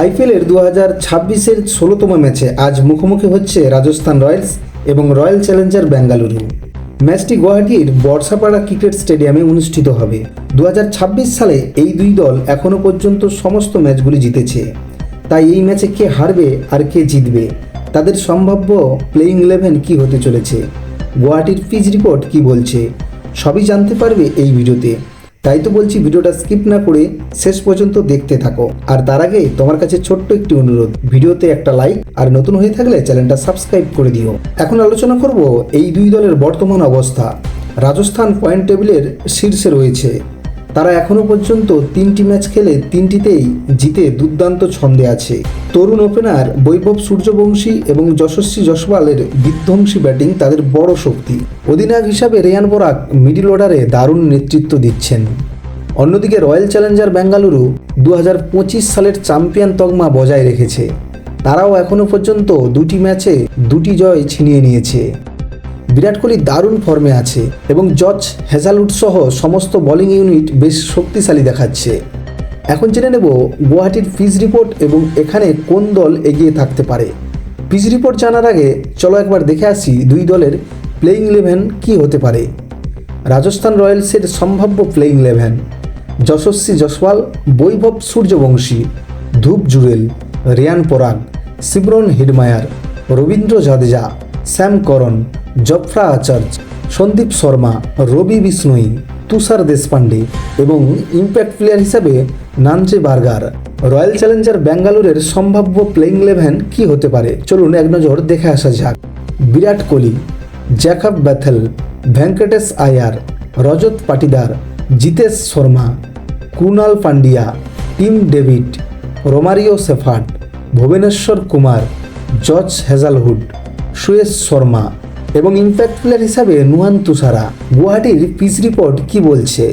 আইপিএলের 2026-এর 16তম ম্যাচে আজ মুখোমুখি হচ্ছে রাজস্থান রয়্যালস এবং রয়্যাল চ্যালেঞ্জার বেঙ্গালুরু। ম্যাচটি গুয়াহাটির বর্ষাপাড়া ক্রিকেট স্টেডিয়ামে অনুষ্ঠিত হবে। 2026 সালে এই দুই দল এখনও পর্যন্ত সমস্ত ম্যাচগুলি জিতেছে, তাই এই ম্যাচে কে হারবে আর কে জিতবে, তাদের সম্ভাব্য প্লেইং 11 কী হতে চলেছে, গুয়াহাটির পিচ রিপোর্ট কী বলছে, সবই জানতে পারবে এই ভিডিওতে। তাই তো বলছি, ভিডিওটা স্কিপ না করে শেষ পর্যন্ত দেখতে থাকো। আর তার আগে তোমার কাছে ছোট্ট একটি অনুরোধ, ভিডিওতে একটা লাইক আর নতুন হয়ে থাকলে চ্যানেলটা সাবস্ক্রাইব করে দিও। এখন আলোচনা করব এই দুই দলের বর্তমান অবস্থা। রাজস্থান পয়েন্ট টেবিলের শীর্ষে রয়েছে। তারা এখনও পর্যন্ত 3টি ম্যাচ খেলে 3টিতেই জিতে দুর্দান্ত ছন্দে আছে। তরুণ ওপেনার বৈভব সূর্যবংশী এবং যশস্বী জয়সওয়ালের বিধ্বংসী ব্যাটিং তাদের বড় শক্তি। অধিনায়ক হিসাবে রিয়ান পরাগ মিডল অর্ডারে দারুণ নেতৃত্ব দিচ্ছেন। অন্যদিকে রয়্যাল চ্যালেঞ্জার বেঙ্গালুরু 2025 সালের চ্যাম্পিয়ন তকমা বজায় রেখেছে। তারাও এখনও পর্যন্ত 2টি ম্যাচে 2টি জয় ছিনিয়ে নিয়েছে। বিরাট কোহলি দারুণ ফর্মে আছে এবং জর্জ হ্যাজলউড সহ সমস্ত বোলিং ইউনিট বেশ শক্তিশালী দেখাচ্ছে। এখন জেনে নেব গুয়াহাটির পিচ রিপোর্ট এবং এখানে কোন দল এগিয়ে থাকতে পারে। পিচ রিপোর্ট জানার আগে চলো একবার দেখে আসি দুই দলের প্লেইং 11 কী হতে পারে। রাজস্থান রয়্যালসের সম্ভাব্য প্লেইং 11: যশস্বী জয়সওয়াল, বৈভব সূর্যবংশী, ধ্রুব জুরেল, রিয়ান পরাগ, Shimron Hetmyer, Rabindra Jadeja, Sam করন, জফরা আচার্য, সন্দীপ শর্মা, রবি বিষ্ণোই, তুষার দেশপান্ডে এবং ইম্প্যাক্ট প্লেয়ার হিসাবে নানচে বার্গার। রয়্যাল চ্যালেঞ্জার বেঙ্গালুরের সম্ভাব্য প্লেইং 11 কী হতে পারে চলুন এক নজর দেখে আসা যাক। Virat Kohli, Jacob Bethell, Venkatesh Iyer, Rajat Patidar, Jitesh Sharma, Krunal Pandya, Tim David, Romario Shepherd, Bhuvneshwar Kumar, George Hazlewood, Suyash Sharma এবং ইম্প্যাক্ট প্লেয়ার হিসাবে নুয়ান তুষারা। গুয়াহাটির পিচ রিপোর্ট কি বলছে?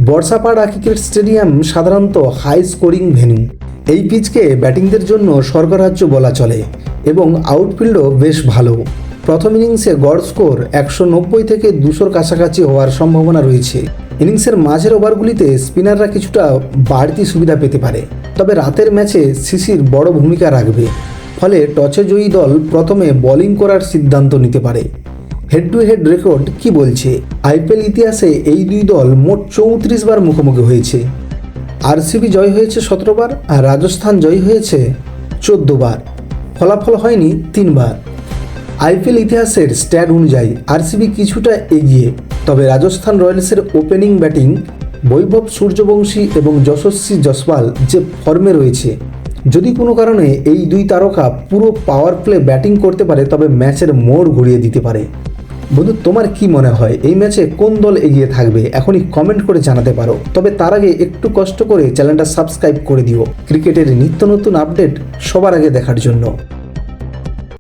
বর্ষাপাড়া ক্রিকেট স্টেডিয়াম সাধারণত হাই স্কোরিং ভেন্যু। এই পিচকে ব্যাটিংদের জন্য স্বর্গরাজ্য বলা চলে এবং আউটফিল্ডও বেশ ভালো। প্রথম ইনিংসে গড় স্কোর 190 থেকে 200-র কাছাকাছি হওয়ার সম্ভাবনা রয়েছে। ইনিংসের মাঝের ওভারগুলিতে স্পিনাররা কিছুটা বাড়তি সুবিধা পেতে পারে, তবে রাতের ম্যাচে শিশির বড় ভূমিকা রাখবে। ফলে টসে জয়ী দল প্রথমে বোলিং করার সিদ্ধান্ত নিতে পারে। হেড টু হেড রেকর্ড কি বলছে? আইপিএল ইতিহাসে এই দুই দল মোট 34 বার মুখোমুখি হয়েছে। আরসিবি জয় হয়েছে 17 বার আর রাজস্থান জয়ী হয়েছে 14 বার। ফলাফল হয়নি 3 বার। আইপিএল ইতিহাসের স্ট্যাট অনুযায়ী আরসিবি কিছুটা এগিয়ে, তবে রাজস্থান রয়্যালসের ওপেনিং ব্যাটিং বৈভব সূর্যবংশী এবং যশস্বী জয়সওয়াল যে ফর্মে রয়েছে, যদি কোনো কারণে এই দুই তারকা পুরো পাওয়ার প্লে ব্যাটিং করতে পারে তবে ম্যাচের মোড় ঘুরিয়ে দিতে পারে। বন্ধু, তোমার কি মনে হয় এই ম্যাচে কোন দল এগিয়ে থাকবে? এখনই কমেন্ট করে জানাতে পারো। তবে তার আগে একটু কষ্ট করে চ্যানেলটা সাবস্ক্রাইব করে দিও ক্রিকেটের নিত্য নতুন আপডেট সবার আগে দেখার জন্য।